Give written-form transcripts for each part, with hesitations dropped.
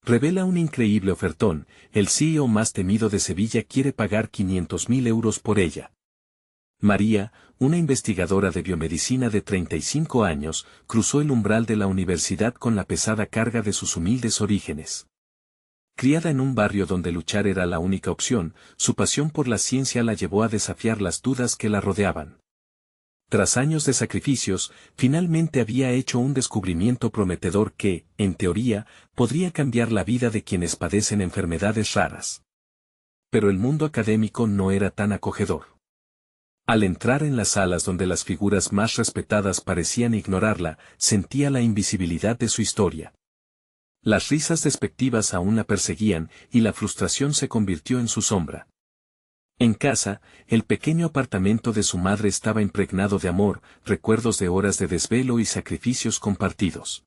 Revela un increíble ofertón, el CEO más temido de Sevilla quiere pagar 500.000 euros por ella. María, una investigadora de biomedicina de 35 años, cruzó el umbral de la universidad con la pesada carga de sus humildes orígenes. Criada en un barrio donde luchar era la única opción, su pasión por la ciencia la llevó a desafiar las dudas que la rodeaban. Tras años de sacrificios, finalmente había hecho un descubrimiento prometedor que, en teoría, podría cambiar la vida de quienes padecen enfermedades raras. Pero el mundo académico no era tan acogedor. Al entrar en las salas donde las figuras más respetadas parecían ignorarla, sentía la invisibilidad de su historia. Las risas despectivas aún la perseguían, y la frustración se convirtió en su sombra. En casa, el pequeño apartamento de su madre estaba impregnado de amor, recuerdos de horas de desvelo y sacrificios compartidos.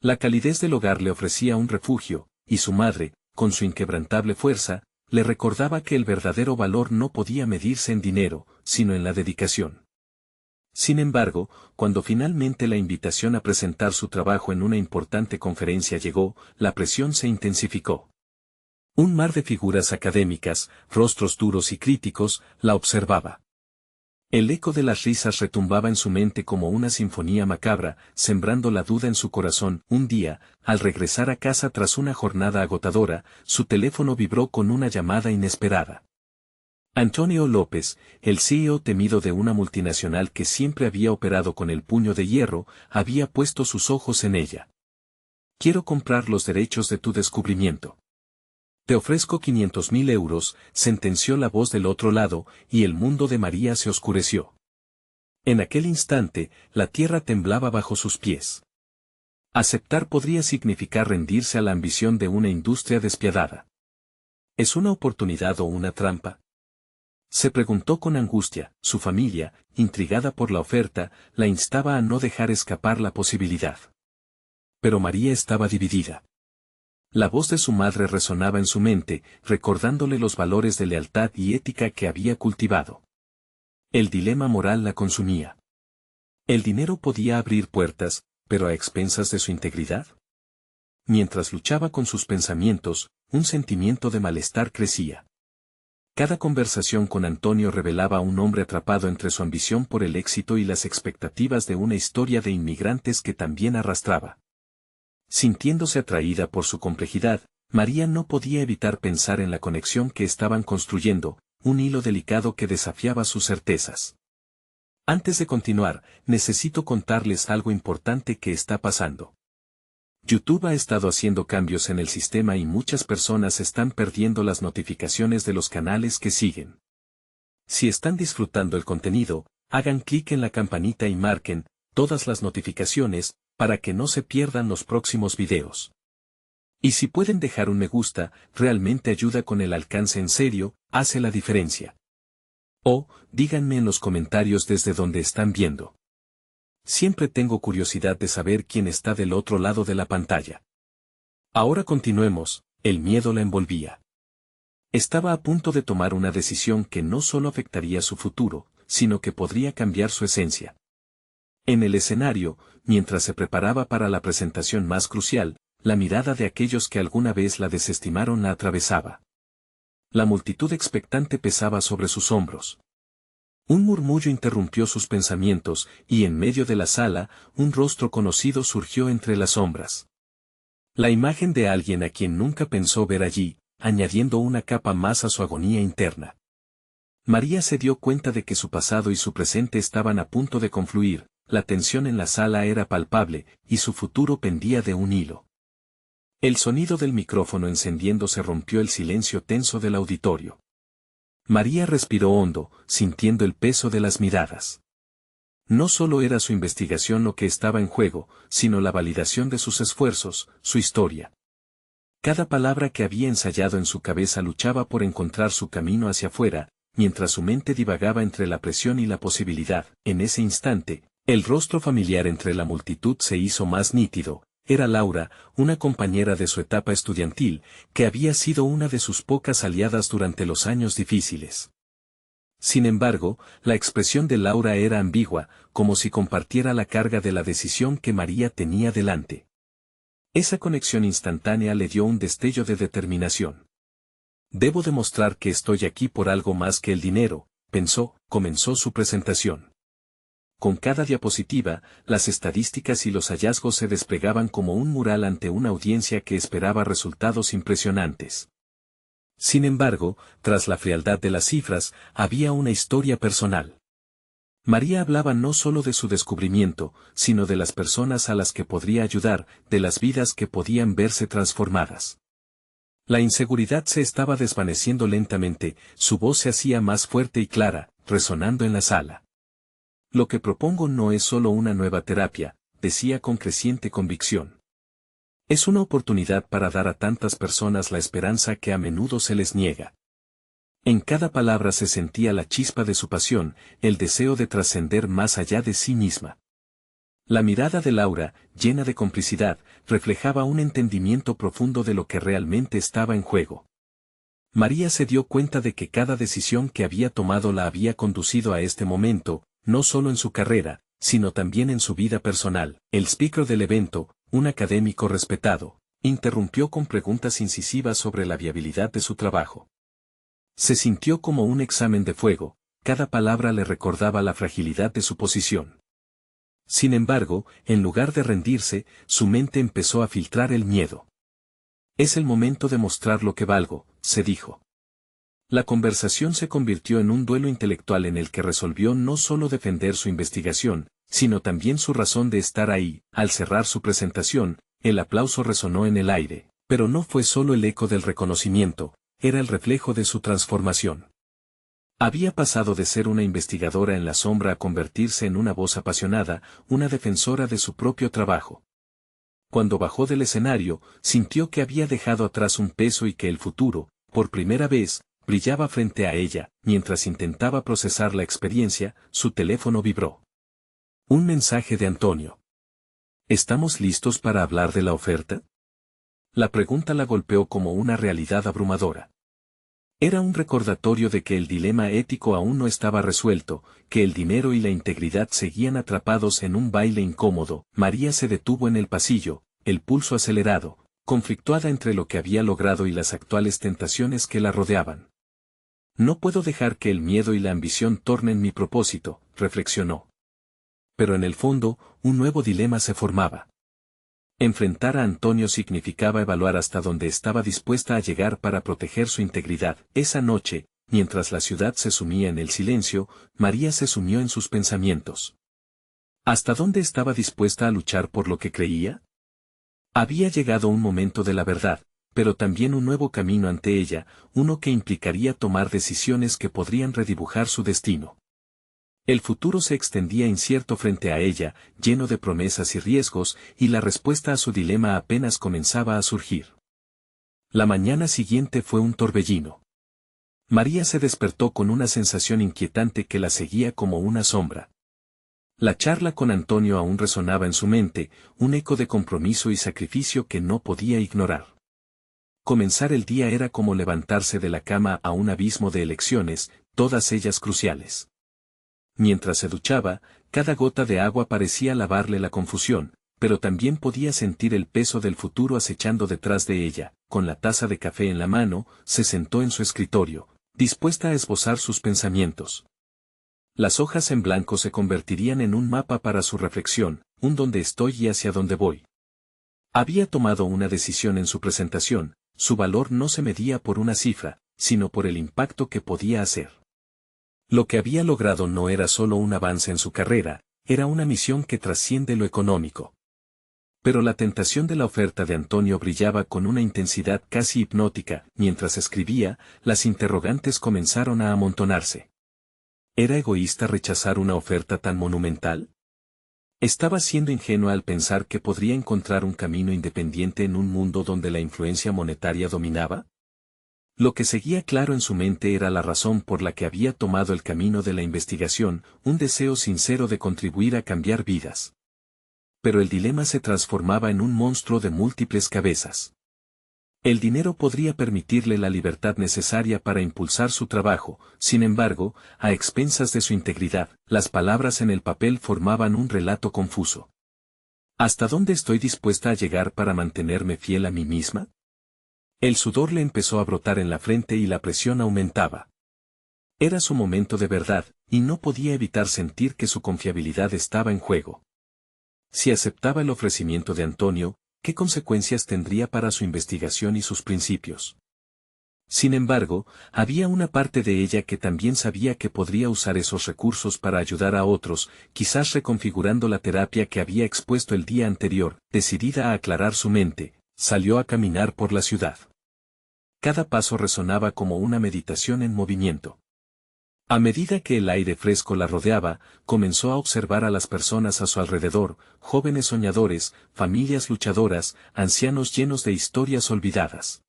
La calidez del hogar le ofrecía un refugio, y su madre, con su inquebrantable fuerza, le recordaba que el verdadero valor no podía medirse en dinero, sino en la dedicación. Sin embargo, cuando finalmente la invitación a presentar su trabajo en una importante conferencia llegó, la presión se intensificó. Un mar de figuras académicas, rostros duros y críticos, la observaba. El eco de las risas retumbaba en su mente como una sinfonía macabra, sembrando la duda en su corazón. Un día, al regresar a casa tras una jornada agotadora, su teléfono vibró con una llamada inesperada. Antonio López, el CEO temido de una multinacional que siempre había operado con el puño de hierro, había puesto sus ojos en ella. «Quiero comprar los derechos de tu descubrimiento. Te ofrezco 500.000 euros», sentenció la voz del otro lado, y el mundo de María se oscureció. En aquel instante, la tierra temblaba bajo sus pies. Aceptar podría significar rendirse a la ambición de una industria despiadada. ¿Es una oportunidad o una trampa?, se preguntó con angustia. Su familia, intrigada por la oferta, la instaba a no dejar escapar la posibilidad. Pero María estaba dividida. La voz de su madre resonaba en su mente, recordándole los valores de lealtad y ética que había cultivado. El dilema moral la consumía. El dinero podía abrir puertas, pero a expensas de su integridad. Mientras luchaba con sus pensamientos, un sentimiento de malestar crecía. Cada conversación con Antonio revelaba a un hombre atrapado entre su ambición por el éxito y las expectativas de una historia de inmigrantes que también arrastraba. Sintiéndose atraída por su complejidad, María no podía evitar pensar en la conexión que estaban construyendo, un hilo delicado que desafiaba sus certezas. Antes de continuar, necesito contarles algo importante que está pasando. YouTube ha estado haciendo cambios en el sistema y muchas personas están perdiendo las notificaciones de los canales que siguen. Si están disfrutando el contenido, hagan clic en la campanita y marquen todas las notificaciones para que no se pierdan los próximos videos. Y si pueden dejar un me gusta, realmente ayuda con el alcance, en serio, hace la diferencia. O, díganme en los comentarios desde donde están viendo. Siempre tengo curiosidad de saber quién está del otro lado de la pantalla. Ahora continuemos. El miedo la envolvía. Estaba a punto de tomar una decisión que no solo afectaría su futuro, sino que podría cambiar su esencia. En el escenario, mientras se preparaba para la presentación más crucial, la mirada de aquellos que alguna vez la desestimaron la atravesaba. La multitud expectante pesaba sobre sus hombros. Un murmullo interrumpió sus pensamientos, y en medio de la sala, un rostro conocido surgió entre las sombras. La imagen de alguien a quien nunca pensó ver allí, añadiendo una capa más a su agonía interna. María se dio cuenta de que su pasado y su presente estaban a punto de confluir, la tensión en la sala era palpable, y su futuro pendía de un hilo. El sonido del micrófono encendiéndose rompió el silencio tenso del auditorio. María respiró hondo, sintiendo el peso de las miradas. No solo era su investigación lo que estaba en juego, sino la validación de sus esfuerzos, su historia. Cada palabra que había ensayado en su cabeza luchaba por encontrar su camino hacia afuera, mientras su mente divagaba entre la presión y la posibilidad. En ese instante, el rostro familiar entre la multitud se hizo más nítido. Era Laura, una compañera de su etapa estudiantil, que había sido una de sus pocas aliadas durante los años difíciles. Sin embargo, la expresión de Laura era ambigua, como si compartiera la carga de la decisión que María tenía delante. Esa conexión instantánea le dio un destello de determinación. Debo demostrar que estoy aquí por algo más que el dinero, pensó. Comenzó su presentación. Con cada diapositiva, las estadísticas y los hallazgos se desplegaban como un mural ante una audiencia que esperaba resultados impresionantes. Sin embargo, tras la frialdad de las cifras, había una historia personal. María hablaba no solo de su descubrimiento, sino de las personas a las que podría ayudar, de las vidas que podían verse transformadas. La inseguridad se estaba desvaneciendo lentamente, su voz se hacía más fuerte y clara, resonando en la sala. Lo que propongo no es solo una nueva terapia, decía con creciente convicción. Es una oportunidad para dar a tantas personas la esperanza que a menudo se les niega. En cada palabra se sentía la chispa de su pasión, el deseo de trascender más allá de sí misma. La mirada de Laura, llena de complicidad, reflejaba un entendimiento profundo de lo que realmente estaba en juego. María se dio cuenta de que cada decisión que había tomado la había conducido a este momento, no solo en su carrera, sino también en su vida personal. El speaker del evento, un académico respetado, interrumpió con preguntas incisivas sobre la viabilidad de su trabajo. Se sintió como un examen de fuego, cada palabra le recordaba la fragilidad de su posición. Sin embargo, en lugar de rendirse, su mente empezó a filtrar el miedo. Es el momento de mostrar lo que valgo, se dijo. La conversación se convirtió en un duelo intelectual en el que resolvió no solo defender su investigación, sino también su razón de estar ahí. Al cerrar su presentación, el aplauso resonó en el aire, pero no fue solo el eco del reconocimiento, era el reflejo de su transformación. Había pasado de ser una investigadora en la sombra a convertirse en una voz apasionada, una defensora de su propio trabajo. Cuando bajó del escenario, sintió que había dejado atrás un peso y que el futuro, por primera vez, brillaba frente a ella. Mientras intentaba procesar la experiencia, su teléfono vibró. Un mensaje de Antonio. ¿Estamos listos para hablar de la oferta? La pregunta la golpeó como una realidad abrumadora. Era un recordatorio de que el dilema ético aún no estaba resuelto, que el dinero y la integridad seguían atrapados en un baile incómodo. María se detuvo en el pasillo, el pulso acelerado, conflictuada entre lo que había logrado y las actuales tentaciones que la rodeaban. No puedo dejar que el miedo y la ambición tornen mi propósito, reflexionó. Pero en el fondo, un nuevo dilema se formaba. Enfrentar a Antonio significaba evaluar hasta dónde estaba dispuesta a llegar para proteger su integridad. Esa noche, mientras la ciudad se sumía en el silencio, María se sumió en sus pensamientos. ¿Hasta dónde estaba dispuesta a luchar por lo que creía? Había llegado un momento de la verdad, pero también un nuevo camino ante ella, uno que implicaría tomar decisiones que podrían redibujar su destino. El futuro se extendía incierto frente a ella, lleno de promesas y riesgos, y la respuesta a su dilema apenas comenzaba a surgir. La mañana siguiente fue un torbellino. María se despertó con una sensación inquietante que la seguía como una sombra. La charla con Antonio aún resonaba en su mente, un eco de compromiso y sacrificio que no podía ignorar. Comenzar el día era como levantarse de la cama a un abismo de elecciones, todas ellas cruciales. Mientras se duchaba, cada gota de agua parecía lavarle la confusión, pero también podía sentir el peso del futuro acechando detrás de ella. Con la taza de café en la mano, se sentó en su escritorio, dispuesta a esbozar sus pensamientos. Las hojas en blanco se convertirían en un mapa para su reflexión, un dónde estoy y hacia dónde voy. Había tomado una decisión en su presentación, su valor no se medía por una cifra, sino por el impacto que podía hacer. Lo que había logrado no era solo un avance en su carrera, era una misión que trasciende lo económico. Pero la tentación de la oferta de Antonio brillaba con una intensidad casi hipnótica. Mientras escribía, las interrogantes comenzaron a amontonarse. ¿Era egoísta rechazar una oferta tan monumental? ¿Estaba siendo ingenua al pensar que podría encontrar un camino independiente en un mundo donde la influencia monetaria dominaba? Lo que seguía claro en su mente era la razón por la que había tomado el camino de la investigación, un deseo sincero de contribuir a cambiar vidas. Pero el dilema se transformaba en un monstruo de múltiples cabezas. El dinero podría permitirle la libertad necesaria para impulsar su trabajo, sin embargo, a expensas de su integridad, las palabras en el papel formaban un relato confuso. ¿Hasta dónde estoy dispuesta a llegar para mantenerme fiel a mí misma? El sudor le empezó a brotar en la frente y la presión aumentaba. Era su momento de verdad, y no podía evitar sentir que su confiabilidad estaba en juego. Si aceptaba el ofrecimiento de Antonio, ¿qué consecuencias tendría para su investigación y sus principios? Sin embargo, había una parte de ella que también sabía que podría usar esos recursos para ayudar a otros, quizás reconfigurando la terapia que había expuesto el día anterior. Decidida a aclarar su mente, salió a caminar por la ciudad. Cada paso resonaba como una meditación en movimiento. A medida que el aire fresco la rodeaba, comenzó a observar a las personas a su alrededor, jóvenes soñadores, familias luchadoras, ancianos llenos de historias olvidadas.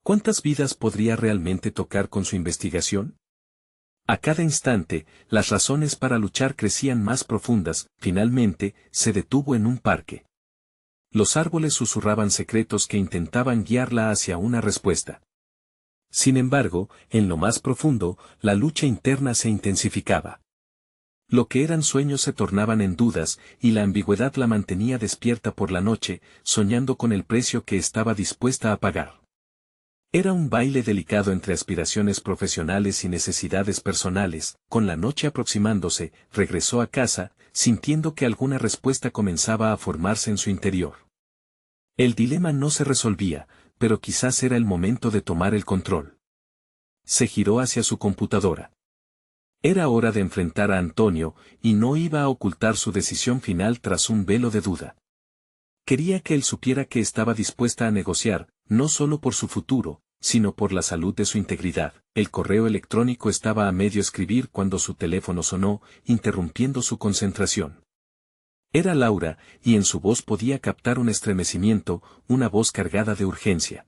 ¿Cuántas vidas podría realmente tocar con su investigación? A cada instante, las razones para luchar crecían más profundas. Finalmente, se detuvo en un parque. Los árboles susurraban secretos que intentaban guiarla hacia una respuesta. Sin embargo, en lo más profundo, la lucha interna se intensificaba. Lo que eran sueños se tornaban en dudas, y la ambigüedad la mantenía despierta por la noche, soñando con el precio que estaba dispuesta a pagar. Era un baile delicado entre aspiraciones profesionales y necesidades personales. Con la noche aproximándose, regresó a casa, sintiendo que alguna respuesta comenzaba a formarse en su interior. El dilema no se resolvía, pero quizás era el momento de tomar el control. Se giró hacia su computadora. Era hora de enfrentar a Antonio, y no iba a ocultar su decisión final tras un velo de duda. Quería que él supiera que estaba dispuesta a negociar, no solo por su futuro, sino por la salud de su integridad. El correo electrónico estaba a medio escribir cuando su teléfono sonó, interrumpiendo su concentración. Era Laura, y en su voz podía captar un estremecimiento, una voz cargada de urgencia.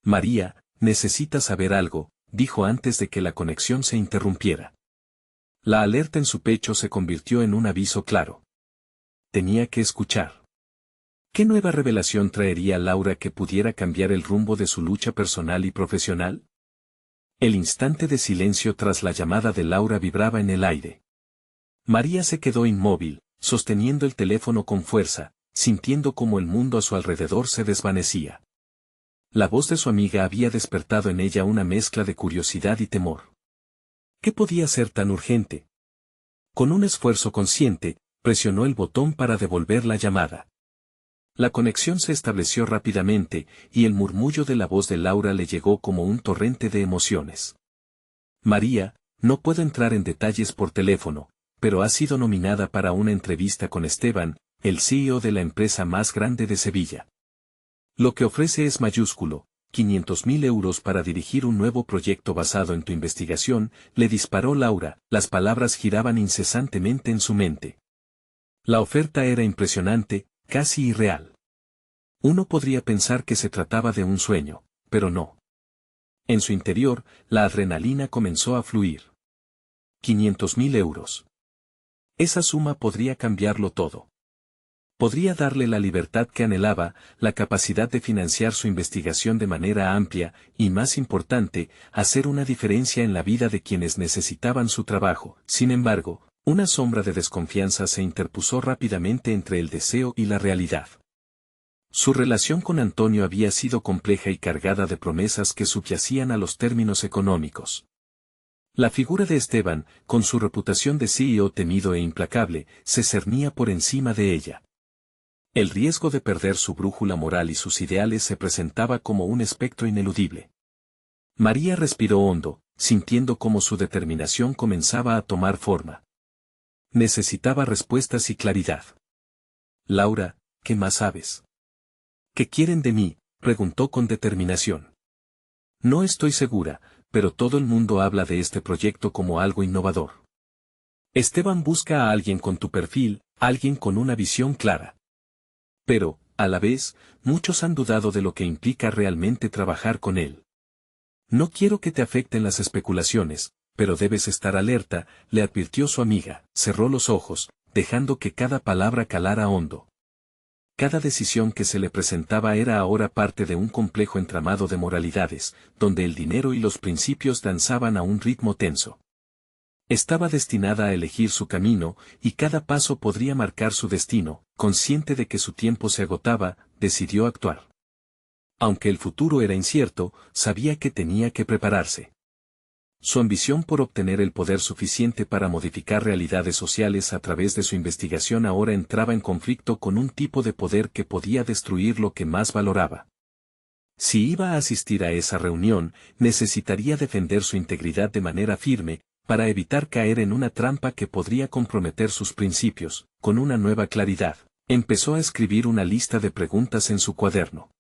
María, necesitas saber algo, dijo antes de que la conexión se interrumpiera. La alerta en su pecho se convirtió en un aviso claro. Tenía que escuchar. ¿Qué nueva revelación traería Laura que pudiera cambiar el rumbo de su lucha personal y profesional? El instante de silencio tras la llamada de Laura vibraba en el aire. María se quedó inmóvil, sosteniendo el teléfono con fuerza, sintiendo como el mundo a su alrededor se desvanecía. La voz de su amiga había despertado en ella una mezcla de curiosidad y temor. ¿Qué podía ser tan urgente? Con un esfuerzo consciente, presionó el botón para devolver la llamada. La conexión se estableció rápidamente, y el murmullo de la voz de Laura le llegó como un torrente de emociones. María, no puedo entrar en detalles por teléfono, pero ha sido nominada para una entrevista con Esteban, el CEO de la empresa más grande de Sevilla. Lo que ofrece es mayúsculo, 500.000 euros para dirigir un nuevo proyecto basado en tu investigación, le disparó Laura, las palabras giraban incesantemente en su mente. La oferta era impresionante, casi irreal. Uno podría pensar que se trataba de un sueño, pero no. En su interior, la adrenalina comenzó a fluir. 500.000 euros. Esa suma podría cambiarlo todo. Podría darle la libertad que anhelaba, la capacidad de financiar su investigación de manera amplia, y más importante, hacer una diferencia en la vida de quienes necesitaban su trabajo. Sin embargo, una sombra de desconfianza se interpuso rápidamente entre el deseo y la realidad. Su relación con Antonio había sido compleja y cargada de promesas que subyacían a los términos económicos. La figura de Esteban, con su reputación de CEO temido e implacable, se cernía por encima de ella. El riesgo de perder su brújula moral y sus ideales se presentaba como un espectro ineludible. María respiró hondo, sintiendo cómo su determinación comenzaba a tomar forma. Necesitaba respuestas y claridad. Laura, ¿qué más sabes? ¿Qué quieren de mí?, preguntó con determinación. No estoy segura, pero todo el mundo habla de este proyecto como algo innovador. Esteban busca a alguien con tu perfil, alguien con una visión clara. Pero, a la vez, muchos han dudado de lo que implica realmente trabajar con él. No quiero que te afecten las especulaciones, pero debes estar alerta, le advirtió su amiga. Cerró los ojos, dejando que cada palabra calara hondo. Cada decisión que se le presentaba era ahora parte de un complejo entramado de moralidades, donde el dinero y los principios danzaban a un ritmo tenso. Estaba destinada a elegir su camino, y cada paso podría marcar su destino. Consciente de que su tiempo se agotaba, decidió actuar. Aunque el futuro era incierto, sabía que tenía que prepararse. Su ambición por obtener el poder suficiente para modificar realidades sociales a través de su investigación ahora entraba en conflicto con un tipo de poder que podía destruir lo que más valoraba. Si iba a asistir a esa reunión, necesitaría defender su integridad de manera firme, para evitar caer en una trampa que podría comprometer sus principios. Con una nueva claridad, empezó a escribir una lista de preguntas en su cuaderno.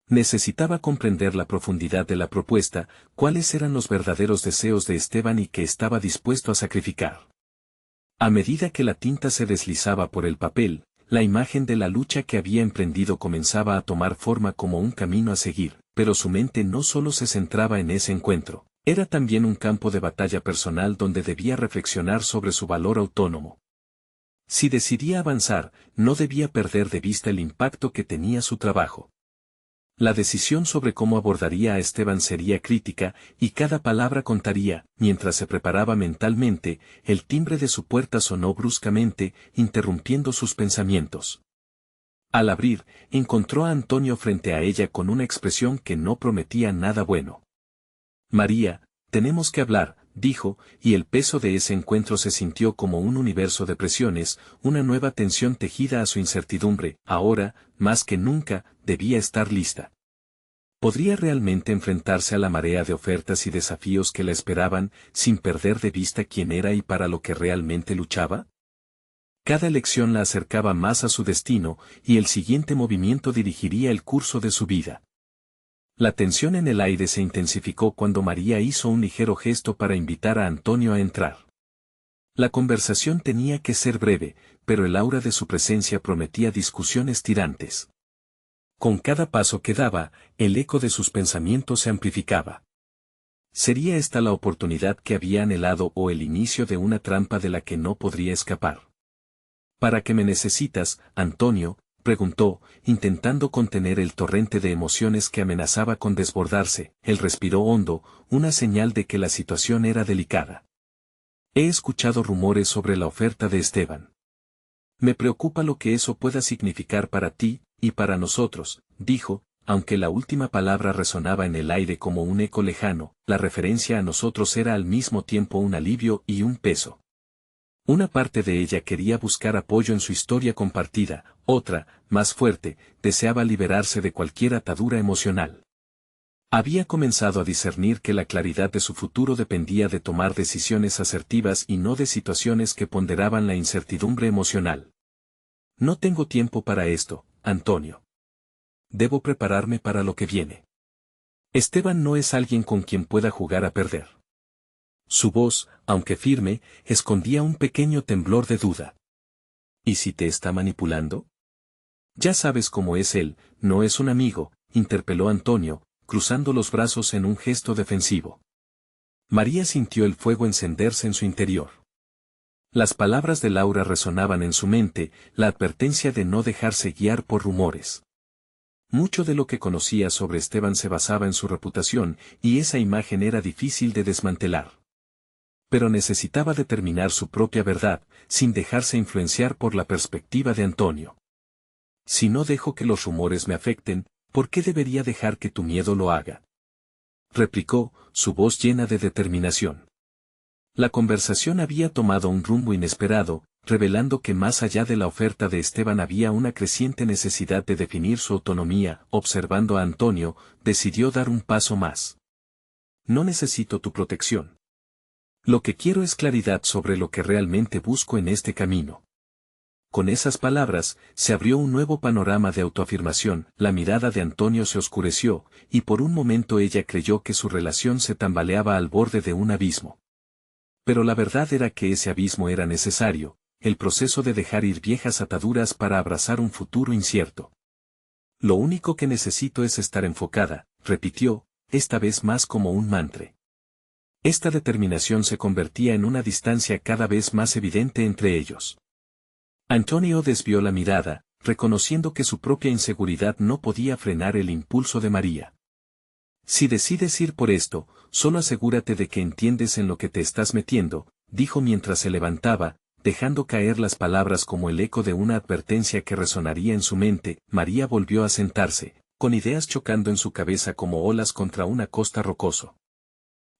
Necesitaba comprender la profundidad de la propuesta, cuáles eran los verdaderos deseos de Esteban y qué estaba dispuesto a sacrificar. A medida que la tinta se deslizaba por el papel, la imagen de la lucha que había emprendido comenzaba a tomar forma como un camino a seguir, pero su mente no solo se centraba en ese encuentro, era también un campo de batalla personal donde debía reflexionar sobre su valor autónomo. Si decidía avanzar, no debía perder de vista el impacto que tenía su trabajo. La decisión sobre cómo abordaría a Esteban sería crítica, y cada palabra contaría. Mientras se preparaba mentalmente, el timbre de su puerta sonó bruscamente, interrumpiendo sus pensamientos. Al abrir, encontró a Antonio frente a ella con una expresión que no prometía nada bueno. María, tenemos que hablar, dijo, y el peso de ese encuentro se sintió como un universo de presiones, una nueva tensión tejida a su incertidumbre. Ahora, más que nunca, debía estar lista. ¿Podría realmente enfrentarse a la marea de ofertas y desafíos que la esperaban, sin perder de vista quién era y para lo que realmente luchaba? Cada elección la acercaba más a su destino, y el siguiente movimiento dirigiría el curso de su vida. La tensión en el aire se intensificó cuando María hizo un ligero gesto para invitar a Antonio a entrar. La conversación tenía que ser breve, pero el aura de su presencia prometía discusiones tirantes. Con cada paso que daba, el eco de sus pensamientos se amplificaba. ¿Sería esta la oportunidad que había anhelado o el inicio de una trampa de la que no podría escapar? ¿Para qué me necesitas, Antonio?, preguntó, intentando contener el torrente de emociones que amenazaba con desbordarse. Él respiró hondo, una señal de que la situación era delicada. He escuchado rumores sobre la oferta de Esteban. Me preocupa lo que eso pueda significar para ti, y para nosotros, dijo, aunque la última palabra resonaba en el aire como un eco lejano, la referencia a nosotros era al mismo tiempo un alivio y un peso. Una parte de ella quería buscar apoyo en su historia compartida, otra, más fuerte, deseaba liberarse de cualquier atadura emocional. Había comenzado a discernir que la claridad de su futuro dependía de tomar decisiones asertivas y no de situaciones que ponderaban la incertidumbre emocional. No tengo tiempo para esto, Antonio. Debo prepararme para lo que viene. Esteban no es alguien con quien pueda jugar a perder. Su voz, aunque firme, escondía un pequeño temblor de duda. ¿Y si te está manipulando? Ya sabes cómo es él, no es un amigo, interpeló Antonio, cruzando los brazos en un gesto defensivo. María sintió el fuego encenderse en su interior. Las palabras de Laura resonaban en su mente, la advertencia de no dejarse guiar por rumores. Mucho de lo que conocía sobre Esteban se basaba en su reputación, y esa imagen era difícil de desmantelar. Pero necesitaba determinar su propia verdad, sin dejarse influenciar por la perspectiva de Antonio. Si no dejo que los rumores me afecten, ¿por qué debería dejar que tu miedo lo haga?, replicó, su voz llena de determinación. La conversación había tomado un rumbo inesperado, revelando que más allá de la oferta de Esteban había una creciente necesidad de definir su autonomía. Observando a Antonio, decidió dar un paso más. No necesito tu protección. Lo que quiero es claridad sobre lo que realmente busco en este camino. Con esas palabras, se abrió un nuevo panorama de autoafirmación. La mirada de Antonio se oscureció, y por un momento ella creyó que su relación se tambaleaba al borde de un abismo. Pero la verdad era que ese abismo era necesario, el proceso de dejar ir viejas ataduras para abrazar un futuro incierto. Lo único que necesito es estar enfocada, repitió, esta vez más como un mantra. Esta determinación se convertía en una distancia cada vez más evidente entre ellos. Antonio desvió la mirada, reconociendo que su propia inseguridad no podía frenar el impulso de María. Si decides ir por esto, solo asegúrate de que entiendes en lo que te estás metiendo, dijo mientras se levantaba, dejando caer las palabras como el eco de una advertencia que resonaría en su mente. María volvió a sentarse, con ideas chocando en su cabeza como olas contra una costa rocoso.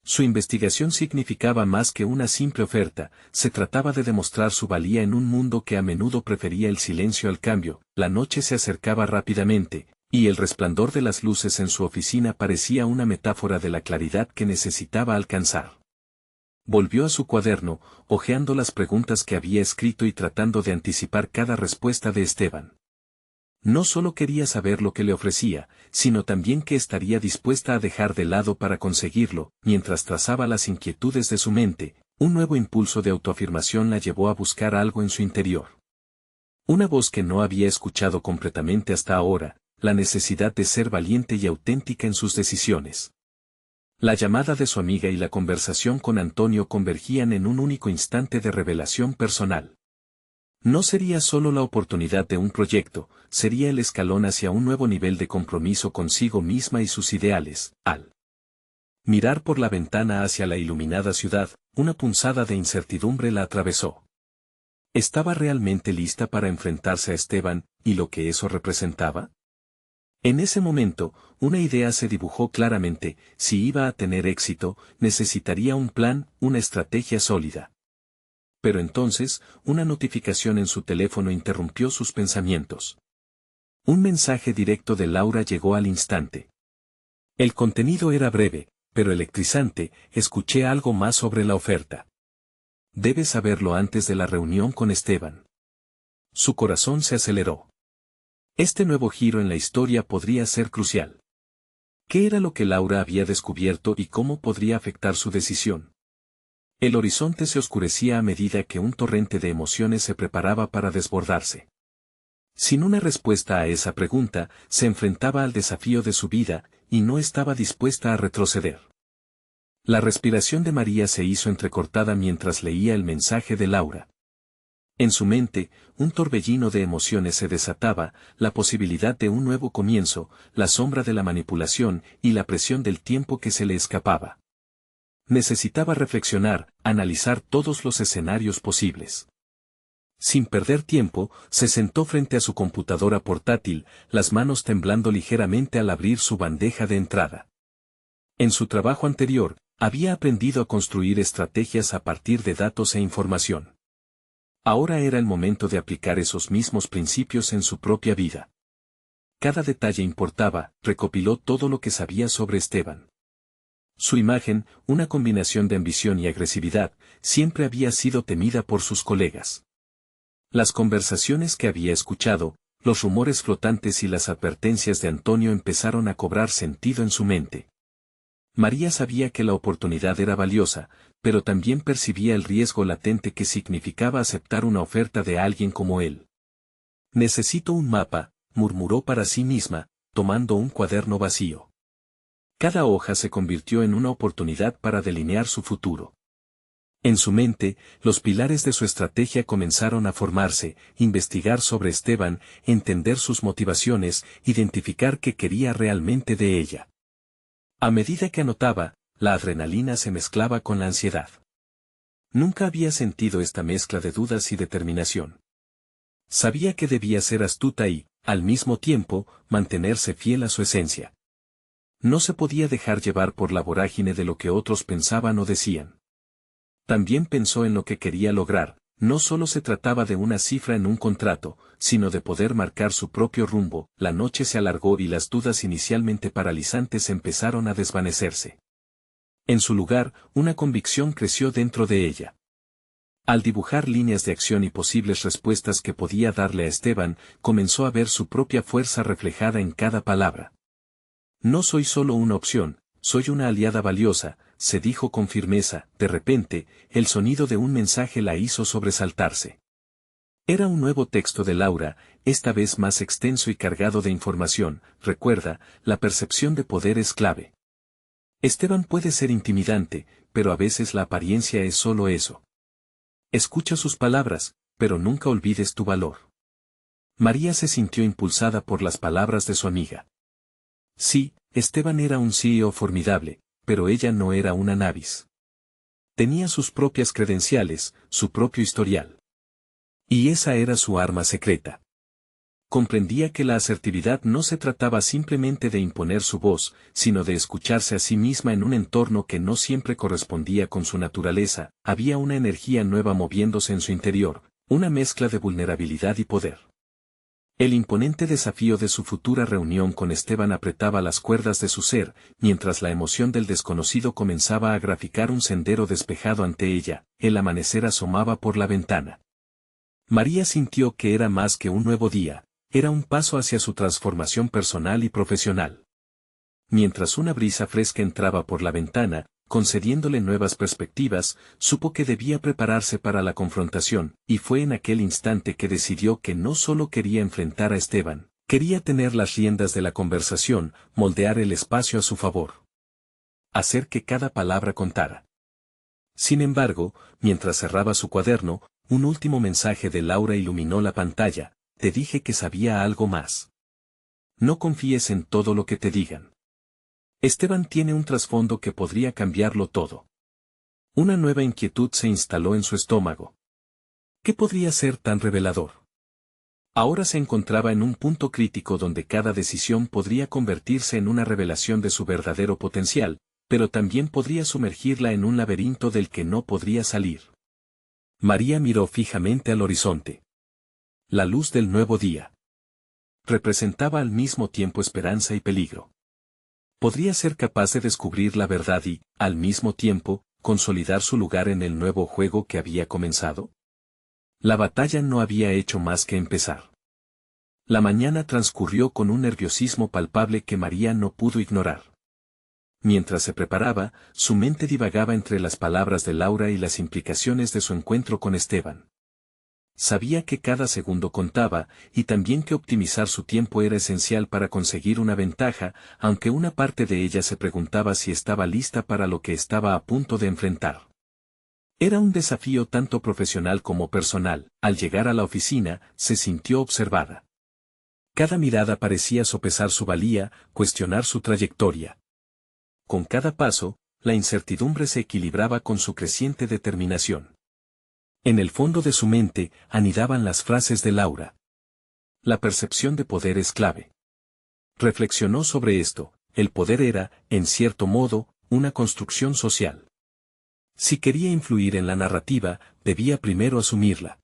Su investigación significaba más que una simple oferta, se trataba de demostrar su valía en un mundo que a menudo prefería el silencio al cambio. La noche se acercaba rápidamente, y el resplandor de las luces en su oficina parecía una metáfora de la claridad que necesitaba alcanzar. Volvió a su cuaderno, hojeando las preguntas que había escrito y tratando de anticipar cada respuesta de Esteban. No solo quería saber lo que le ofrecía, sino también qué estaría dispuesta a dejar de lado para conseguirlo. Mientras trazaba las inquietudes de su mente, un nuevo impulso de autoafirmación la llevó a buscar algo en su interior. Una voz que no había escuchado completamente hasta ahora, la necesidad de ser valiente y auténtica en sus decisiones. La llamada de su amiga y la conversación con Antonio convergían en un único instante de revelación personal. No sería solo la oportunidad de un proyecto, sería el escalón hacia un nuevo nivel de compromiso consigo misma y sus ideales. Al mirar por la ventana hacia la iluminada ciudad, una punzada de incertidumbre la atravesó. ¿Estaba realmente lista para enfrentarse a Esteban, y lo que eso representaba? En ese momento, una idea se dibujó claramente: si iba a tener éxito, necesitaría un plan, una estrategia sólida. Pero entonces, una notificación en su teléfono interrumpió sus pensamientos. Un mensaje directo de Laura llegó al instante. El contenido era breve, pero electrizante: escuché algo más sobre la oferta. Debes saberlo antes de la reunión con Esteban. Su corazón se aceleró. Este nuevo giro en la historia podría ser crucial. ¿Qué era lo que Laura había descubierto y cómo podría afectar su decisión? El horizonte se oscurecía a medida que un torrente de emociones se preparaba para desbordarse. Sin una respuesta a esa pregunta, se enfrentaba al desafío de su vida, y no estaba dispuesta a retroceder. La respiración de María se hizo entrecortada mientras leía el mensaje de Laura. En su mente, un torbellino de emociones se desataba: la posibilidad de un nuevo comienzo, la sombra de la manipulación y la presión del tiempo que se le escapaba. Necesitaba reflexionar, analizar todos los escenarios posibles. Sin perder tiempo, se sentó frente a su computadora portátil, las manos temblando ligeramente al abrir su bandeja de entrada. En su trabajo anterior, había aprendido a construir estrategias a partir de datos e información. Ahora era el momento de aplicar esos mismos principios en su propia vida. Cada detalle importaba. Recopiló todo lo que sabía sobre Esteban. Su imagen, una combinación de ambición y agresividad, siempre había sido temida por sus colegas. Las conversaciones que había escuchado, los rumores flotantes y las advertencias de Antonio empezaron a cobrar sentido en su mente. María sabía que la oportunidad era valiosa, pero también percibía el riesgo latente que significaba aceptar una oferta de alguien como él. Necesito un mapa, murmuró para sí misma, tomando un cuaderno vacío. Cada hoja se convirtió en una oportunidad para delinear su futuro. En su mente, los pilares de su estrategia comenzaron a formarse: investigar sobre Esteban, entender sus motivaciones, identificar qué quería realmente de ella. A medida que anotaba, la adrenalina se mezclaba con la ansiedad. Nunca había sentido esta mezcla de dudas y determinación. Sabía que debía ser astuta y, al mismo tiempo, mantenerse fiel a su esencia. No se podía dejar llevar por la vorágine de lo que otros pensaban o decían. También pensó en lo que quería lograr. No solo se trataba de una cifra en un contrato, sino de poder marcar su propio rumbo. La noche se alargó y las dudas inicialmente paralizantes empezaron a desvanecerse. En su lugar, una convicción creció dentro de ella. Al dibujar líneas de acción y posibles respuestas que podía darle a Esteban, comenzó a ver su propia fuerza reflejada en cada palabra. No soy solo una opción, soy una aliada valiosa, se dijo con firmeza. De repente, el sonido de un mensaje la hizo sobresaltarse. Era un nuevo texto de Laura, esta vez más extenso y cargado de información. Recuerda, la percepción de poder es clave. Esteban puede ser intimidante, pero a veces la apariencia es solo eso. Escucha sus palabras, pero nunca olvides tu valor. María se sintió impulsada por las palabras de su amiga. Sí, Esteban era un CEO formidable, pero ella no era una Navis. Tenía sus propias credenciales, su propio historial. Y esa era su arma secreta. Comprendía que la asertividad no se trataba simplemente de imponer su voz, sino de escucharse a sí misma en un entorno que no siempre correspondía con su naturaleza. Había una energía nueva moviéndose en su interior, una mezcla de vulnerabilidad y poder. El imponente desafío de su futura reunión con Esteban apretaba las cuerdas de su ser, mientras la emoción del desconocido comenzaba a graficar un sendero despejado ante ella. El amanecer asomaba por la ventana. María sintió que era más que un nuevo día. Era un paso hacia su transformación personal y profesional. Mientras una brisa fresca entraba por la ventana, concediéndole nuevas perspectivas, supo que debía prepararse para la confrontación, y fue en aquel instante que decidió que no solo quería enfrentar a Esteban, quería tener las riendas de la conversación, moldear el espacio a su favor. Hacer que cada palabra contara. Sin embargo, mientras cerraba su cuaderno, un último mensaje de Laura iluminó la pantalla. Te dije que sabía algo más. No confíes en todo lo que te digan. Esteban tiene un trasfondo que podría cambiarlo todo. Una nueva inquietud se instaló en su estómago. ¿Qué podría ser tan revelador? Ahora se encontraba en un punto crítico donde cada decisión podría convertirse en una revelación de su verdadero potencial, pero también podría sumergirla en un laberinto del que no podría salir. María miró fijamente al horizonte. La luz del nuevo día. Representaba al mismo tiempo esperanza y peligro. Podría ser capaz de descubrir la verdad y, al mismo tiempo, consolidar su lugar en el nuevo juego que había comenzado. La batalla no había hecho más que empezar. La mañana transcurrió con un nerviosismo palpable que María no pudo ignorar. Mientras se preparaba, su mente divagaba entre las palabras de Laura y las implicaciones de su encuentro con Esteban. Sabía que cada segundo contaba, y también que optimizar su tiempo era esencial para conseguir una ventaja, aunque una parte de ella se preguntaba si estaba lista para lo que estaba a punto de enfrentar. Era un desafío tanto profesional como personal. Al llegar a la oficina, se sintió observada. Cada mirada parecía sopesar su valía, cuestionar su trayectoria. Con cada paso, la incertidumbre se equilibraba con su creciente determinación. En el fondo de su mente, anidaban las frases de Laura. La percepción de poder es clave. Reflexionó sobre esto. El poder era, en cierto modo, una construcción social. Si quería influir en la narrativa, debía primero asumirla.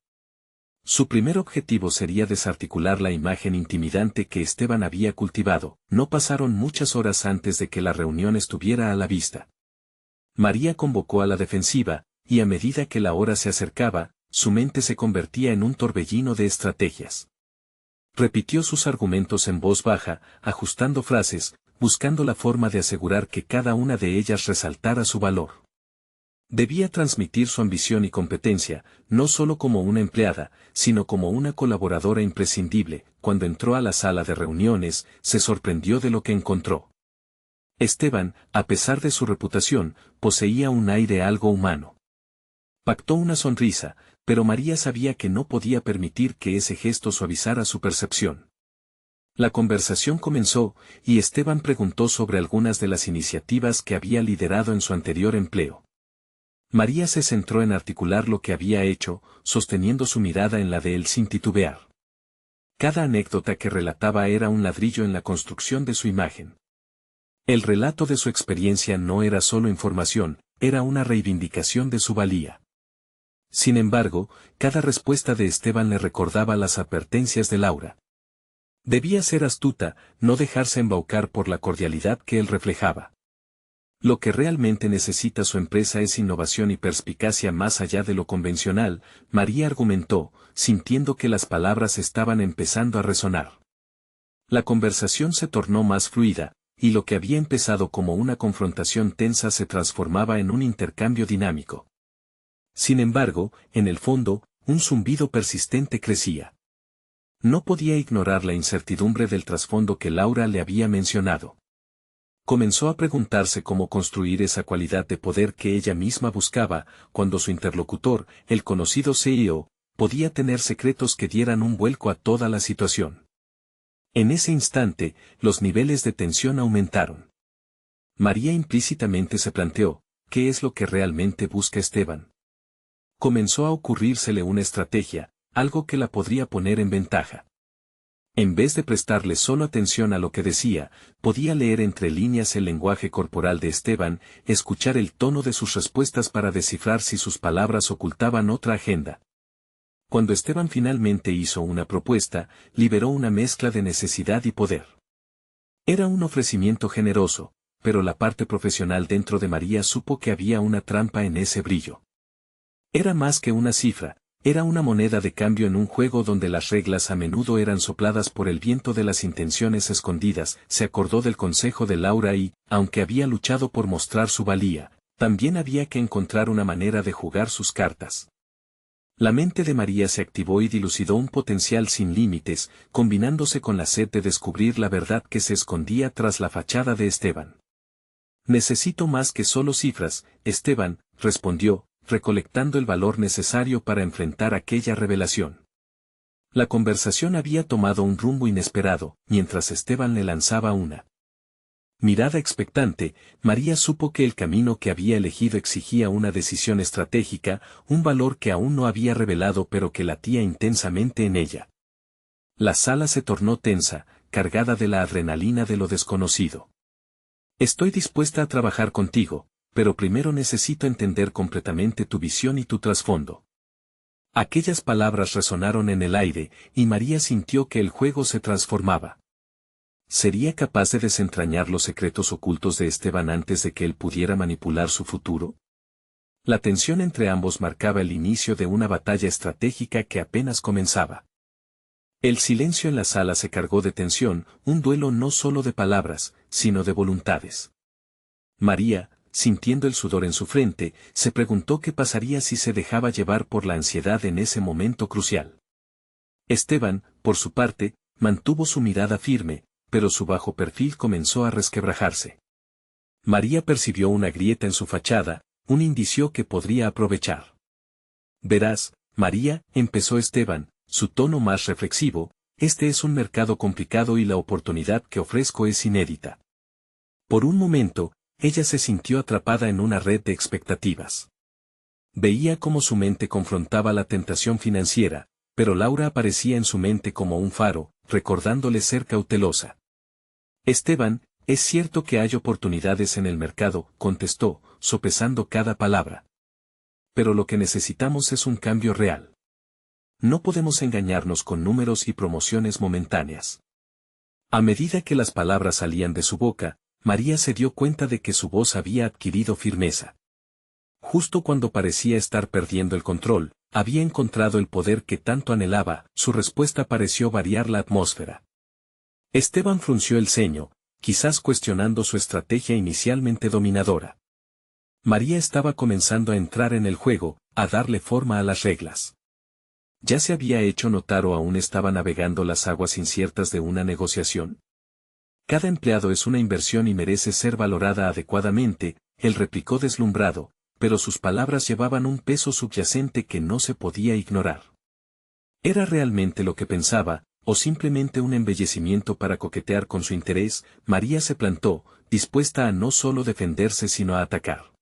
Su primer objetivo sería desarticular la imagen intimidante que Esteban había cultivado. No pasaron muchas horas antes de que la reunión estuviera a la vista. María convocó a la defensiva, y a medida que la hora se acercaba, su mente se convertía en un torbellino de estrategias. Repitió sus argumentos en voz baja, ajustando frases, buscando la forma de asegurar que cada una de ellas resaltara su valor. Debía transmitir su ambición y competencia, no solo como una empleada, sino como una colaboradora imprescindible. Cuando entró a la sala de reuniones, se sorprendió de lo que encontró. Esteban, a pesar de su reputación, poseía un aire algo humano. Pactó una sonrisa, pero María sabía que no podía permitir que ese gesto suavizara su percepción. La conversación comenzó, y Esteban preguntó sobre algunas de las iniciativas que había liderado en su anterior empleo. María se centró en articular lo que había hecho, sosteniendo su mirada en la de él sin titubear. Cada anécdota que relataba era un ladrillo en la construcción de su imagen. El relato de su experiencia no era solo información, era una reivindicación de su valía. Sin embargo, cada respuesta de Esteban le recordaba las advertencias de Laura. Debía ser astuta, no dejarse embaucar por la cordialidad que él reflejaba. Lo que realmente necesita su empresa es innovación y perspicacia más allá de lo convencional, María argumentó, sintiendo que las palabras estaban empezando a resonar. La conversación se tornó más fluida, y lo que había empezado como una confrontación tensa se transformaba en un intercambio dinámico. Sin embargo, en el fondo, un zumbido persistente crecía. No podía ignorar la incertidumbre del trasfondo que Laura le había mencionado. Comenzó a preguntarse cómo construir esa cualidad de poder que ella misma buscaba, cuando su interlocutor, el conocido CEO, podía tener secretos que dieran un vuelco a toda la situación. En ese instante, los niveles de tensión aumentaron. María implícitamente se planteó, ¿qué es lo que realmente busca Esteban? Comenzó a ocurrírsele una estrategia, algo que la podría poner en ventaja. En vez de prestarle solo atención a lo que decía, podía leer entre líneas el lenguaje corporal de Esteban, escuchar el tono de sus respuestas para descifrar si sus palabras ocultaban otra agenda. Cuando Esteban finalmente hizo una propuesta, liberó una mezcla de necesidad y poder. Era un ofrecimiento generoso, pero la parte profesional dentro de María supo que había una trampa en ese brillo. Era más que una cifra. Era una moneda de cambio en un juego donde las reglas a menudo eran sopladas por el viento de las intenciones escondidas. Se acordó del consejo de Laura y, aunque había luchado por mostrar su valía, también había que encontrar una manera de jugar sus cartas. La mente de María se activó y dilucidó un potencial sin límites, combinándose con la sed de descubrir la verdad que se escondía tras la fachada de Esteban. Necesito más que solo cifras, Esteban, respondió, recolectando el valor necesario para enfrentar aquella revelación. La conversación había tomado un rumbo inesperado, mientras Esteban le lanzaba una mirada expectante. María supo que el camino que había elegido exigía una decisión estratégica, un valor que aún no había revelado pero que latía intensamente en ella. La sala se tornó tensa, cargada de la adrenalina de lo desconocido. Estoy dispuesta a trabajar contigo, pero primero necesito entender completamente tu visión y tu trasfondo. Aquellas palabras resonaron en el aire, y María sintió que el juego se transformaba. ¿Sería capaz de desentrañar los secretos ocultos de Esteban antes de que él pudiera manipular su futuro? La tensión entre ambos marcaba el inicio de una batalla estratégica que apenas comenzaba. El silencio en la sala se cargó de tensión, un duelo no solo de palabras, sino de voluntades. María, sintiendo el sudor en su frente, se preguntó qué pasaría si se dejaba llevar por la ansiedad en ese momento crucial. Esteban, por su parte, mantuvo su mirada firme, pero su bajo perfil comenzó a resquebrajarse. María percibió una grieta en su fachada, un indicio que podría aprovechar. Verás, María, empezó Esteban, su tono más reflexivo, este es un mercado complicado y la oportunidad que ofrezco es inédita. Por un momento, ella se sintió atrapada en una red de expectativas. Veía cómo su mente confrontaba la tentación financiera, pero Laura aparecía en su mente como un faro, recordándole ser cautelosa. Esteban, es cierto que hay oportunidades en el mercado, contestó, sopesando cada palabra. Pero lo que necesitamos es un cambio real. No podemos engañarnos con números y promociones momentáneas. A medida que las palabras salían de su boca, María se dio cuenta de que su voz había adquirido firmeza. Justo cuando parecía estar perdiendo el control, había encontrado el poder que tanto anhelaba, su respuesta pareció variar la atmósfera. Esteban frunció el ceño, quizás cuestionando su estrategia inicialmente dominadora. María estaba comenzando a entrar en el juego, a darle forma a las reglas. ¿Ya se había hecho notar o aún estaba navegando las aguas inciertas de una negociación? Cada empleado es una inversión y merece ser valorada adecuadamente, él replicó deslumbrado, pero sus palabras llevaban un peso subyacente que no se podía ignorar. ¿Era realmente lo que pensaba, o simplemente un embellecimiento para coquetear con su interés? María se plantó, dispuesta a no solo defenderse sino a atacar.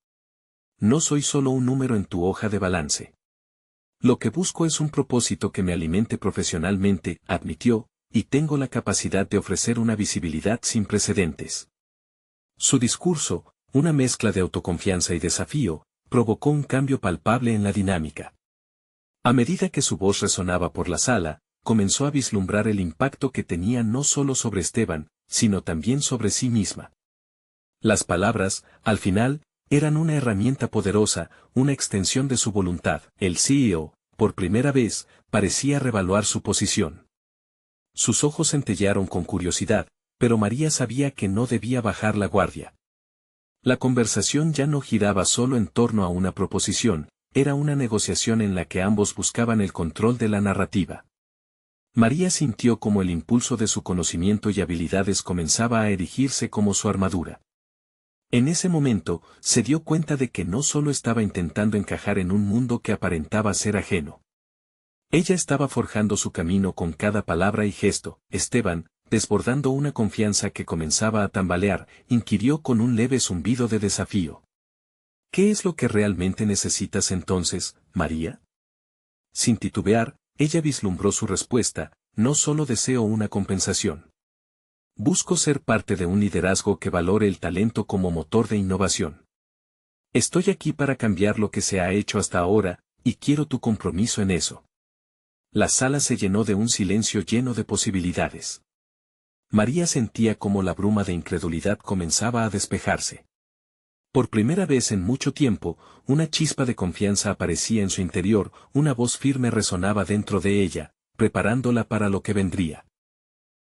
No soy solo un número en tu hoja de balance. Lo que busco es un propósito que me alimente profesionalmente, admitió, y tengo la capacidad de ofrecer una visibilidad sin precedentes. Su discurso, una mezcla de autoconfianza y desafío, provocó un cambio palpable en la dinámica. A medida que su voz resonaba por la sala, comenzó a vislumbrar el impacto que tenía no solo sobre Esteban, sino también sobre sí misma. Las palabras, al final, eran una herramienta poderosa, una extensión de su voluntad. El CEO, por primera vez, parecía revaluar su posición. Sus ojos centellearon con curiosidad, pero María sabía que no debía bajar la guardia. La conversación ya no giraba solo en torno a una proposición, era una negociación en la que ambos buscaban el control de la narrativa. María sintió como el impulso de su conocimiento y habilidades comenzaba a erigirse como su armadura. En ese momento, se dio cuenta de que no solo estaba intentando encajar en un mundo que aparentaba ser ajeno. Ella estaba forjando su camino con cada palabra y gesto. Esteban, desbordando una confianza que comenzaba a tambalear, inquirió con un leve zumbido de desafío. ¿Qué es lo que realmente necesitas entonces, María? Sin titubear, ella vislumbró su respuesta: no solo deseo una compensación. Busco ser parte de un liderazgo que valore el talento como motor de innovación. Estoy aquí para cambiar lo que se ha hecho hasta ahora, y quiero tu compromiso en eso. La sala se llenó de un silencio lleno de posibilidades. María sentía como la bruma de incredulidad comenzaba a despejarse. Por primera vez en mucho tiempo, una chispa de confianza aparecía en su interior, una voz firme resonaba dentro de ella, preparándola para lo que vendría.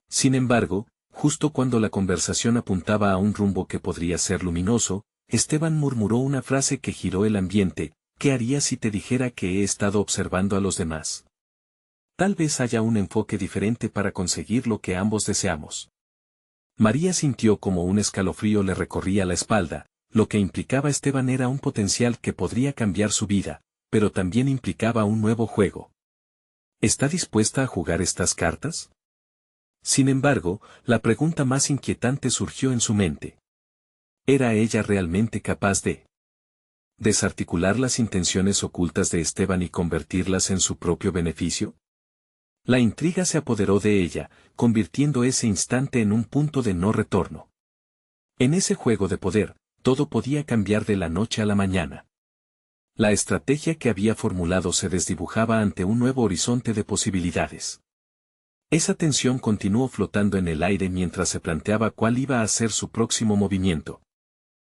Sin embargo, justo cuando la conversación apuntaba a un rumbo que podría ser luminoso, Esteban murmuró una frase que giró el ambiente: ¿qué harías si te dijera que he estado observando a los demás? Tal vez haya un enfoque diferente para conseguir lo que ambos deseamos. María sintió como un escalofrío le recorría la espalda. Lo que implicaba Esteban era un potencial que podría cambiar su vida, pero también implicaba un nuevo juego. ¿Está dispuesta a jugar estas cartas? Sin embargo, la pregunta más inquietante surgió en su mente. ¿Era ella realmente capaz de desarticular las intenciones ocultas de Esteban y convertirlas en su propio beneficio? La intriga se apoderó de ella, convirtiendo ese instante en un punto de no retorno. En ese juego de poder, todo podía cambiar de la noche a la mañana. La estrategia que había formulado se desdibujaba ante un nuevo horizonte de posibilidades. Esa tensión continuó flotando en el aire mientras se planteaba cuál iba a ser su próximo movimiento.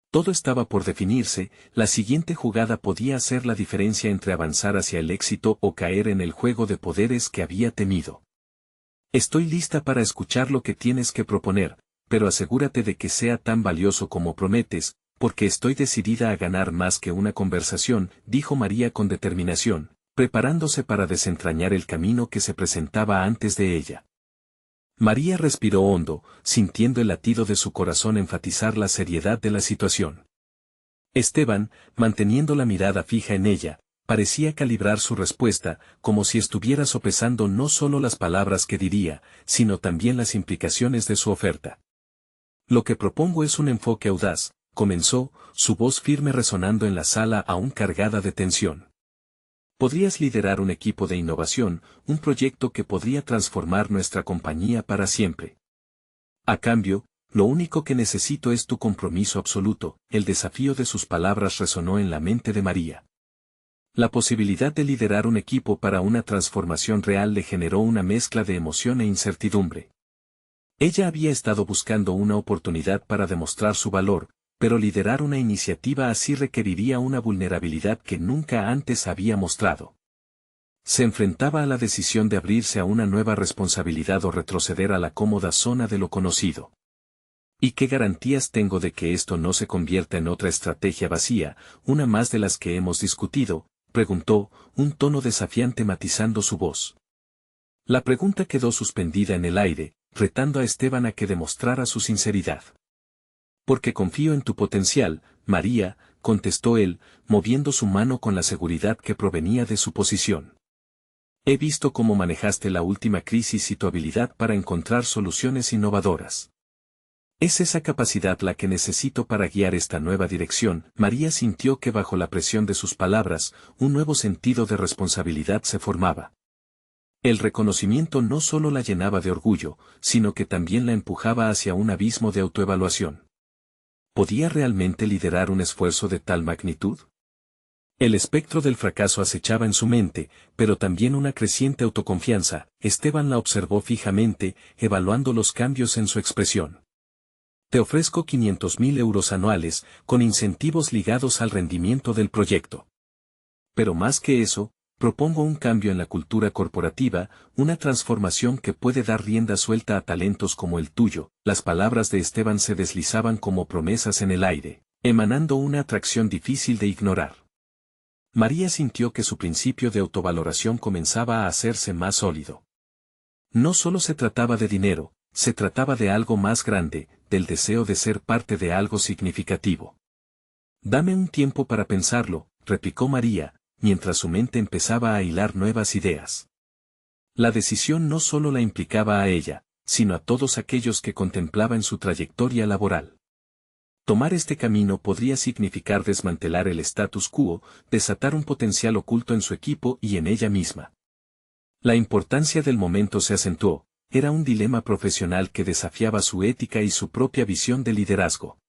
Todo estaba por definirse, la siguiente jugada podía hacer la diferencia entre avanzar hacia el éxito o caer en el juego de poderes que había temido. Estoy lista para escuchar lo que tienes que proponer, pero asegúrate de que sea tan valioso como prometes, porque estoy decidida a ganar más que una conversación, dijo María con determinación, preparándose para desentrañar el camino que se presentaba antes de ella. María respiró hondo, sintiendo el latido de su corazón enfatizar la seriedad de la situación. Esteban, manteniendo la mirada fija en ella, parecía calibrar su respuesta, como si estuviera sopesando no solo las palabras que diría, sino también las implicaciones de su oferta. Lo que propongo es un enfoque audaz, comenzó, su voz firme resonando en la sala aún cargada de tensión. Podrías liderar un equipo de innovación, un proyecto que podría transformar nuestra compañía para siempre. A cambio, lo único que necesito es tu compromiso absoluto. El desafío de sus palabras resonó en la mente de María. La posibilidad de liderar un equipo para una transformación real le generó una mezcla de emoción e incertidumbre. Ella había estado buscando una oportunidad para demostrar su valor, pero liderar una iniciativa así requeriría una vulnerabilidad que nunca antes había mostrado. Se enfrentaba a la decisión de abrirse a una nueva responsabilidad o retroceder a la cómoda zona de lo conocido. ¿Y qué garantías tengo de que esto no se convierta en otra estrategia vacía, una más de las que hemos discutido?, preguntó, un tono desafiante matizando su voz. La pregunta quedó suspendida en el aire, retando a Esteban a que demostrara su sinceridad. Porque confío en tu potencial, María, contestó él, moviendo su mano con la seguridad que provenía de su posición. He visto cómo manejaste la última crisis y tu habilidad para encontrar soluciones innovadoras. Es esa capacidad la que necesito para guiar esta nueva dirección. María sintió que bajo la presión de sus palabras, un nuevo sentido de responsabilidad se formaba. El reconocimiento no solo la llenaba de orgullo, sino que también la empujaba hacia un abismo de autoevaluación. ¿Podía realmente liderar un esfuerzo de tal magnitud? El espectro del fracaso acechaba en su mente, pero también una creciente autoconfianza. Esteban la observó fijamente, evaluando los cambios en su expresión. Te ofrezco 500.000 euros anuales, con incentivos ligados al rendimiento del proyecto. Pero más que eso, propongo un cambio en la cultura corporativa, una transformación que puede dar rienda suelta a talentos como el tuyo. Las palabras de Esteban se deslizaban como promesas en el aire, emanando una atracción difícil de ignorar. María sintió que su principio de autovaloración comenzaba a hacerse más sólido. No solo se trataba de dinero, se trataba de algo más grande, del deseo de ser parte de algo significativo. Dame un tiempo para pensarlo, replicó María, mientras su mente empezaba a hilar nuevas ideas. La decisión no solo la implicaba a ella, sino a todos aquellos que contemplaba en su trayectoria laboral. Tomar este camino podría significar desmantelar el status quo, desatar un potencial oculto en su equipo y en ella misma. La importancia del momento se acentuó, era un dilema profesional que desafiaba su ética y su propia visión de liderazgo.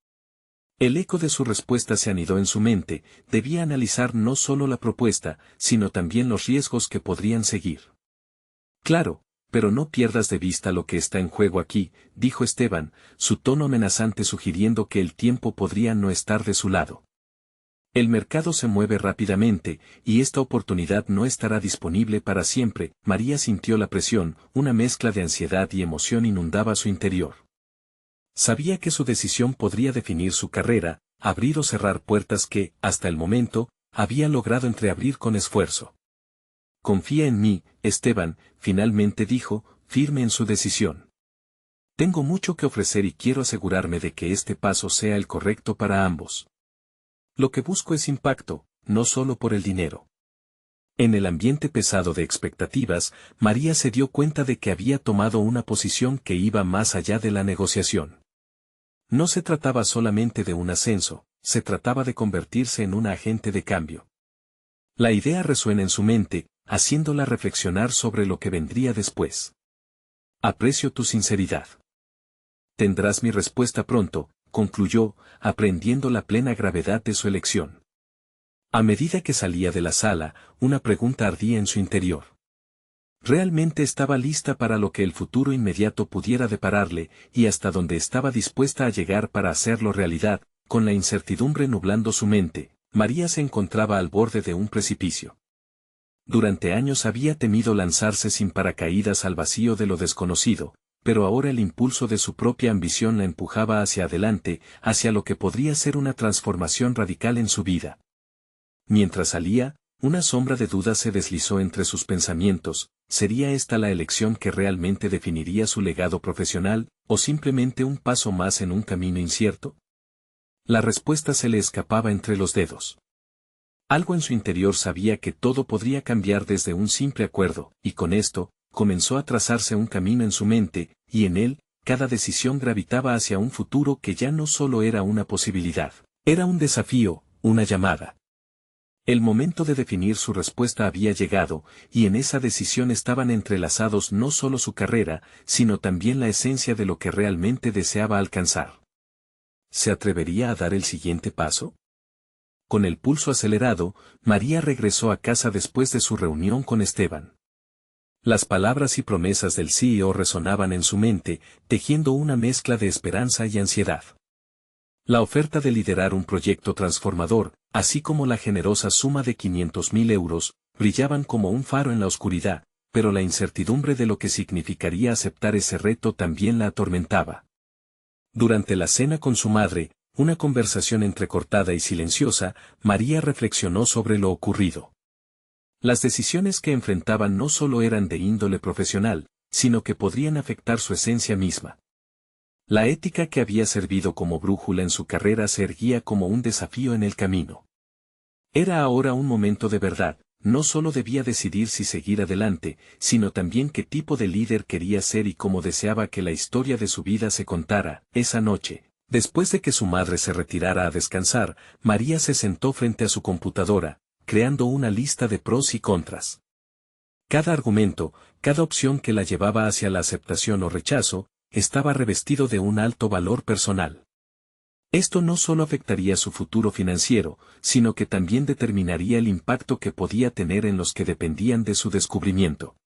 El eco de su respuesta se anidó en su mente, debía analizar no solo la propuesta, sino también los riesgos que podrían seguir. Claro, pero no pierdas de vista lo que está en juego aquí, dijo Esteban, su tono amenazante sugiriendo que el tiempo podría no estar de su lado. El mercado se mueve rápidamente, y esta oportunidad no estará disponible para siempre. María sintió la presión, una mezcla de ansiedad y emoción inundaba su interior. Sabía que su decisión podría definir su carrera, abrir o cerrar puertas que, hasta el momento, había logrado entreabrir con esfuerzo. Confía en mí, Esteban, finalmente dijo, firme en su decisión. Tengo mucho que ofrecer y quiero asegurarme de que este paso sea el correcto para ambos. Lo que busco es impacto, no solo por el dinero. En el ambiente pesado de expectativas, María se dio cuenta de que había tomado una posición que iba más allá de la negociación. No se trataba solamente de un ascenso, se trataba de convertirse en un agente de cambio. La idea resuena en su mente, haciéndola reflexionar sobre lo que vendría después. Aprecio tu sinceridad. Tendrás mi respuesta pronto, concluyó, aprendiendo la plena gravedad de su elección. A medida que salía de la sala, una pregunta ardía en su interior. Realmente estaba lista para lo que el futuro inmediato pudiera depararle, y hasta dónde estaba dispuesta a llegar para hacerlo realidad. Con la incertidumbre nublando su mente, María se encontraba al borde de un precipicio. Durante años había temido lanzarse sin paracaídas al vacío de lo desconocido, pero ahora el impulso de su propia ambición la empujaba hacia adelante, hacia lo que podría ser una transformación radical en su vida. Mientras salía, una sombra de duda se deslizó entre sus pensamientos. ¿Sería esta la elección que realmente definiría su legado profesional, o simplemente un paso más en un camino incierto? La respuesta se le escapaba entre los dedos. Algo en su interior sabía que todo podría cambiar desde un simple acuerdo, y con esto, comenzó a trazarse un camino en su mente, y en él, cada decisión gravitaba hacia un futuro que ya no solo era una posibilidad, era un desafío, una llamada. El momento de definir su respuesta había llegado, y en esa decisión estaban entrelazados no solo su carrera, sino también la esencia de lo que realmente deseaba alcanzar. ¿Se atrevería a dar el siguiente paso? Con el pulso acelerado, María regresó a casa después de su reunión con Esteban. Las palabras y promesas del CEO resonaban en su mente, tejiendo una mezcla de esperanza y ansiedad. La oferta de liderar un proyecto transformador, así como la generosa suma de 500.000 euros, brillaban como un faro en la oscuridad, pero la incertidumbre de lo que significaría aceptar ese reto también la atormentaba. Durante la cena con su madre, una conversación entrecortada y silenciosa, María reflexionó sobre lo ocurrido. Las decisiones que enfrentaban no solo eran de índole profesional, sino que podrían afectar su esencia misma. La ética que había servido como brújula en su carrera se erguía como un desafío en el camino. Era ahora un momento de verdad, no solo debía decidir si seguir adelante, sino también qué tipo de líder quería ser y cómo deseaba que la historia de su vida se contara. Esa noche, después de que su madre se retirara a descansar, María se sentó frente a su computadora, creando una lista de pros y contras. Cada argumento, cada opción que la llevaba hacia la aceptación o rechazo, estaba revestido de un alto valor personal. Esto no solo afectaría su futuro financiero, sino que también determinaría el impacto que podía tener en los que dependían de su descubrimiento.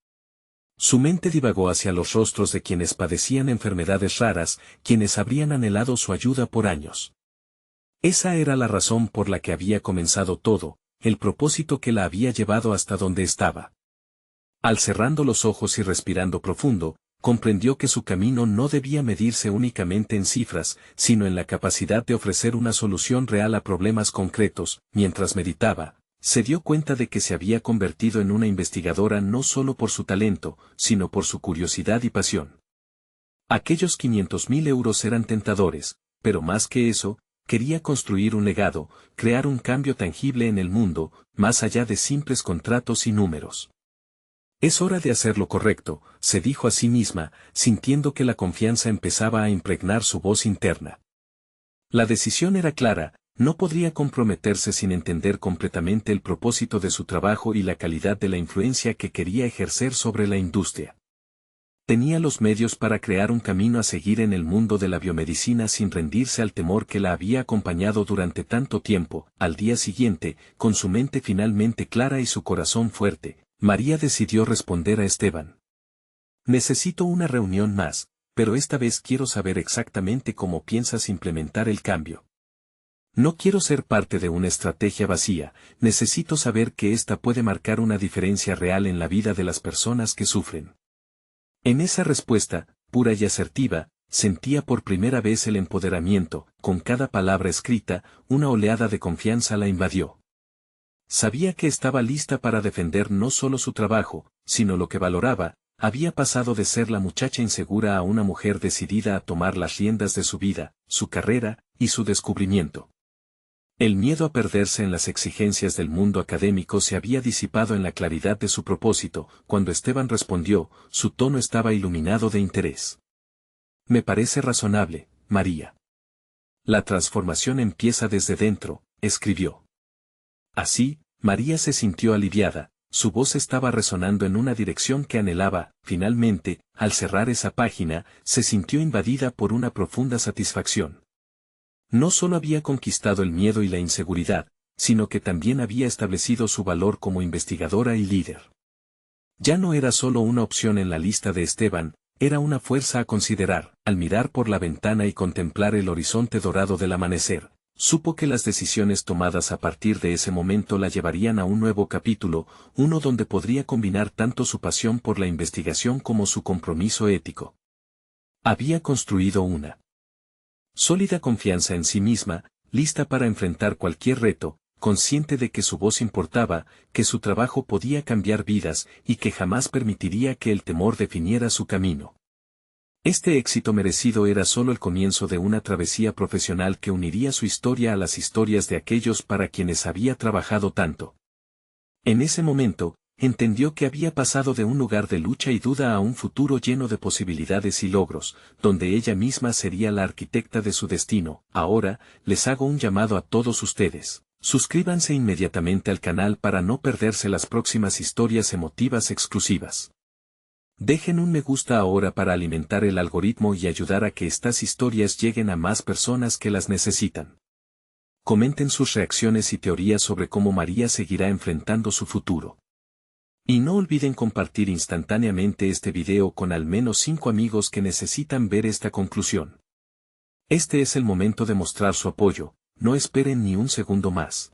Su mente divagó hacia los rostros de quienes padecían enfermedades raras, quienes habrían anhelado su ayuda por años. Esa era la razón por la que había comenzado todo, el propósito que la había llevado hasta donde estaba. Al cerrando los ojos y respirando profundo, comprendió que su camino no debía medirse únicamente en cifras, sino en la capacidad de ofrecer una solución real a problemas concretos. Mientras meditaba, se dio cuenta de que se había convertido en una investigadora no solo por su talento, sino por su curiosidad y pasión. Aquellos 500.000 euros eran tentadores, pero más que eso, quería construir un legado, crear un cambio tangible en el mundo, más allá de simples contratos y números. Es hora de hacer lo correcto, se dijo a sí misma, sintiendo que la confianza empezaba a impregnar su voz interna. La decisión era clara, no podría comprometerse sin entender completamente el propósito de su trabajo y la calidad de la influencia que quería ejercer sobre la industria. Tenía los medios para crear un camino a seguir en el mundo de la biomedicina sin rendirse al temor que la había acompañado durante tanto tiempo. Al día siguiente, con su mente finalmente clara y su corazón fuerte, María decidió responder a Esteban. Necesito una reunión más, pero esta vez quiero saber exactamente cómo piensas implementar el cambio. No quiero ser parte de una estrategia vacía, necesito saber que esta puede marcar una diferencia real en la vida de las personas que sufren. En esa respuesta, pura y asertiva, sentía por primera vez el empoderamiento, con cada palabra escrita, una oleada de confianza la invadió. Sabía que estaba lista para defender no solo su trabajo, sino lo que valoraba, había pasado de ser la muchacha insegura a una mujer decidida a tomar las riendas de su vida, su carrera, y su descubrimiento. El miedo a perderse en las exigencias del mundo académico se había disipado en la claridad de su propósito. Cuando Esteban respondió, su tono estaba iluminado de interés. Me parece razonable, María. La transformación empieza desde dentro, escribió. Así, María se sintió aliviada, su voz estaba resonando en una dirección que anhelaba. Finalmente, al cerrar esa página, se sintió invadida por una profunda satisfacción. No solo había conquistado el miedo y la inseguridad, sino que también había establecido su valor como investigadora y líder. Ya no era solo una opción en la lista de Esteban, era una fuerza a considerar. Al mirar por la ventana y contemplar el horizonte dorado del amanecer, supo que las decisiones tomadas a partir de ese momento la llevarían a un nuevo capítulo, uno donde podría combinar tanto su pasión por la investigación como su compromiso ético. Había construido una sólida confianza en sí misma, lista para enfrentar cualquier reto, consciente de que su voz importaba, que su trabajo podía cambiar vidas y que jamás permitiría que el temor definiera su camino. Este éxito merecido era solo el comienzo de una travesía profesional que uniría su historia a las historias de aquellos para quienes había trabajado tanto. En ese momento, entendió que había pasado de un lugar de lucha y duda a un futuro lleno de posibilidades y logros, donde ella misma sería la arquitecta de su destino. Ahora, les hago un llamado a todos ustedes. Suscríbanse inmediatamente al canal para no perderse las próximas historias emotivas exclusivas. Dejen un me gusta ahora para alimentar el algoritmo y ayudar a que estas historias lleguen a más personas que las necesitan. Comenten sus reacciones y teorías sobre cómo María seguirá enfrentando su futuro. Y no olviden compartir instantáneamente este video con al menos 5 amigos que necesitan ver esta conclusión. Este es el momento de mostrar su apoyo, no esperen ni un segundo más.